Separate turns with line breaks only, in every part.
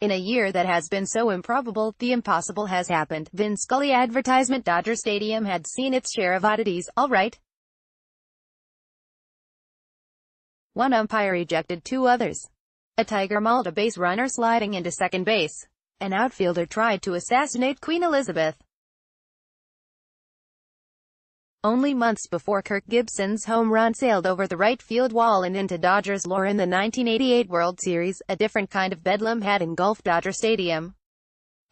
In a year that has been so improbable, the impossible has happened. Vin Scully advertisement. Dodger Stadium had seen its share of oddities, all right. One umpire ejected two others. A tiger mauled a base runner sliding into second base. An outfielder tried to assassinate Queen Elizabeth. Only months before Kirk Gibson's home run sailed over the right field wall and into Dodgers lore in the 1988 World Series, a different kind of bedlam had engulfed Dodger Stadium.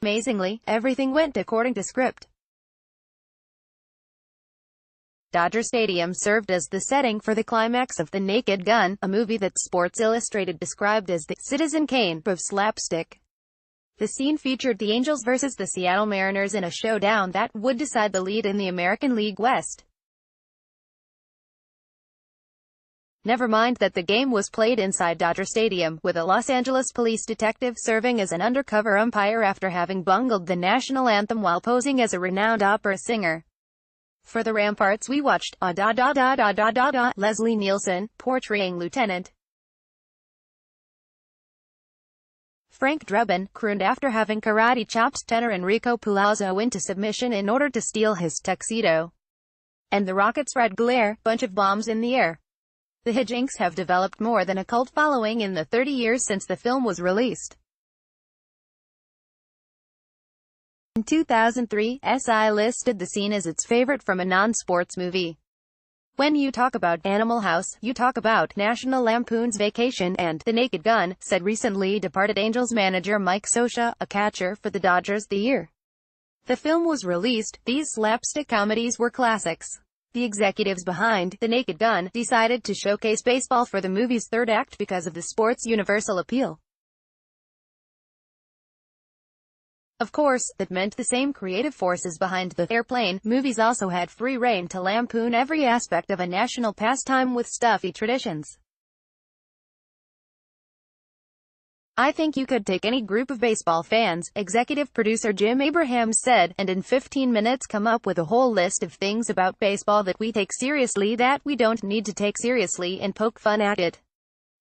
Amazingly, everything went according to script. Dodger Stadium served as the setting for the climax of The Naked Gun, a movie that Sports Illustrated described as the Citizen Kane of slapstick. The scene featured the Angels versus the Seattle Mariners in a showdown that would decide the lead in the American League West. Never mind that the game was played inside Dodger Stadium, with a Los Angeles police detective serving as an undercover umpire after having bungled the national anthem while posing as a renowned opera singer. For the Ramparts we watched Leslie Nielsen, portraying Lieutenant Frank Drebin, crooned after having karate-chopped tenor Enrico Palazzo into submission in order to steal his tuxedo. And the Rockets' red glare, bunch of bombs in the air. The hijinks have developed more than a cult following in the 30 years since the film was released. In 2003, SI listed the scene as its favorite from a non-sports movie. When you talk about Animal House, you talk about National Lampoon's Vacation and The Naked Gun, said recently departed Angels manager Mike Scioscia, a catcher for the Dodgers the year the film was released. These slapstick comedies were classics. The executives behind The Naked Gun decided to showcase baseball for the movie's third act because of the sport's universal appeal. Of course, that meant the same creative forces behind the Airplane movies also had free rein to lampoon every aspect of a national pastime with stuffy traditions. I think you could take any group of baseball fans, executive producer Jim Abrahams said, and in 15 minutes come up with a whole list of things about baseball that we take seriously that we don't need to take seriously and poke fun at it.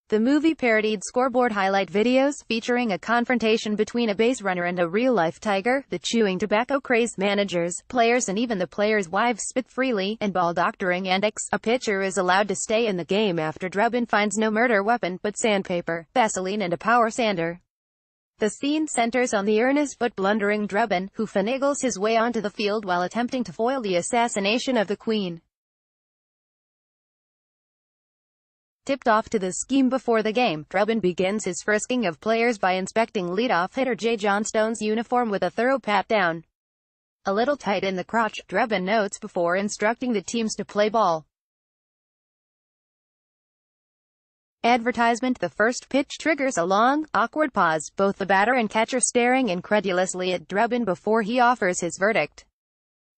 The movie parodied scoreboard highlight videos, featuring a confrontation between a base runner and a real-life tiger, the chewing tobacco-crazed managers, players and even the players' wives spit freely, and ball doctoring antics. A pitcher is allowed to stay in the game after Drebin finds no murder weapon, but sandpaper, Vaseline and a power sander. The scene centers on the earnest but blundering Drebin, who finagles his way onto the field while attempting to foil the assassination of the Queen. Tipped off to the scheme before the game, Drebin begins his frisking of players by inspecting leadoff hitter Jay Johnstone's uniform with a thorough pat-down. A little tight in the crotch, Drebin notes before instructing the teams to play ball. Advertisement. The first pitch triggers a long, awkward pause, both the batter and catcher staring incredulously at Drebin before he offers his verdict.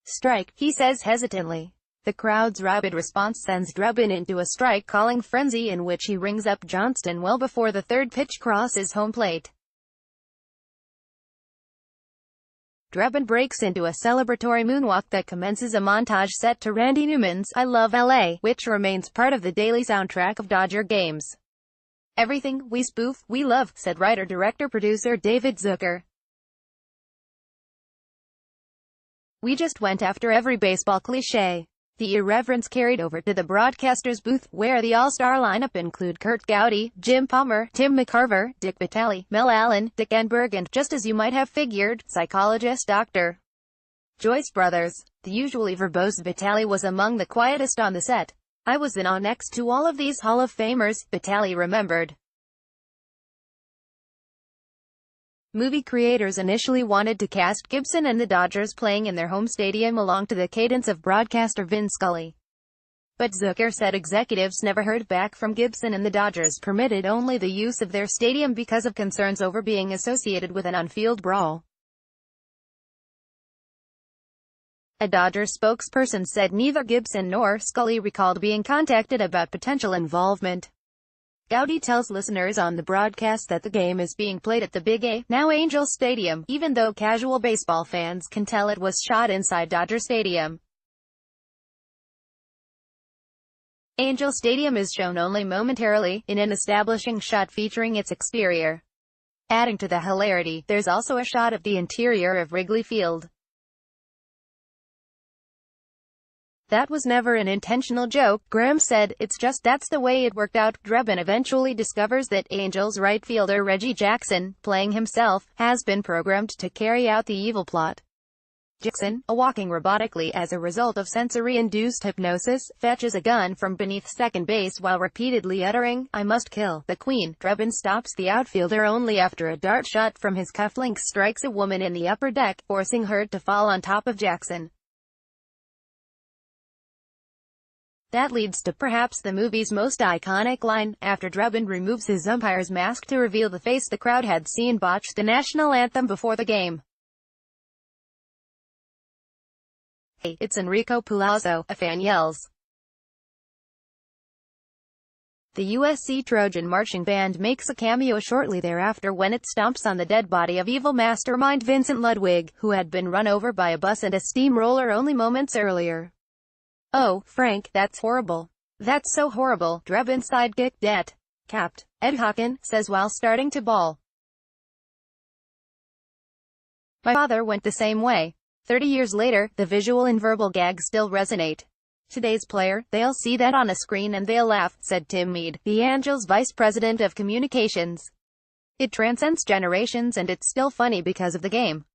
"Strike," he says hesitantly. The crowd's rabid response sends Drebin into a strike-calling frenzy in which he rings up Johnston well before the third pitch crosses home plate. Drebin breaks into a celebratory moonwalk that commences a montage set to Randy Newman's "I Love L.A.," which remains part of the daily soundtrack of Dodger games. "Everything we spoof, we love," said writer-director-producer David Zucker. "We just went after every baseball cliché." The irreverence carried over to the broadcaster's booth, where the all-star lineup include Curt Gowdy, Jim Palmer, Tim McCarver, Dick Vitale, Mel Allen, Dick Enberg and, just as you might have figured, psychologist Dr. Joyce Brothers. The usually verbose Vitale was among the quietest on the set. "I was in awe next to all of these Hall of Famers," Vitale remembered. Movie creators initially wanted to cast Gibson and the Dodgers playing in their home stadium along to the cadence of broadcaster Vin Scully. But Zucker said executives never heard back from Gibson and the Dodgers permitted only the use of their stadium because of concerns over being associated with an on-field brawl. A Dodgers spokesperson said neither Gibson nor Scully recalled being contacted about potential involvement. Gowdy tells listeners on the broadcast that the game is being played at the Big A, now Angel Stadium, even though casual baseball fans can tell it was shot inside Dodger Stadium. Angel Stadium is shown only momentarily, in an establishing shot featuring its exterior. Adding to the hilarity, there's also a shot of the interior of Wrigley Field. "That was never an intentional joke," Graham said. "It's just that's the way it worked out." Drebin eventually discovers that Angels right fielder Reggie Jackson, playing himself, has been programmed to carry out the evil plot. Jackson, walking robotically as a result of sensory-induced hypnosis, fetches a gun from beneath second base while repeatedly uttering, "I must kill the Queen." Drebin stops the outfielder only after a dart shot from his cufflinks strikes a woman in the upper deck, forcing her to fall on top of Jackson. That leads to perhaps the movie's most iconic line, after Drebin removes his umpire's mask to reveal the face the crowd had seen botch the national anthem before the game. "Hey, it's Enrico Palazzo," a fan yells. The USC Trojan marching band makes a cameo shortly thereafter when it stomps on the dead body of evil mastermind Vincent Ludwig, who had been run over by a bus and a steamroller only moments earlier. "Oh, Frank, that's horrible. That's so horrible," Drebin's sidekick, Capt. Ed Hawken, says while starting to bawl. "My father went the same way." 30 years later, the visual and verbal gags still resonate. "Today's player, they'll see that on a screen and they'll laugh," said Tim Meade, the Angels vice president of communications. "It transcends generations and it's still funny because of the game."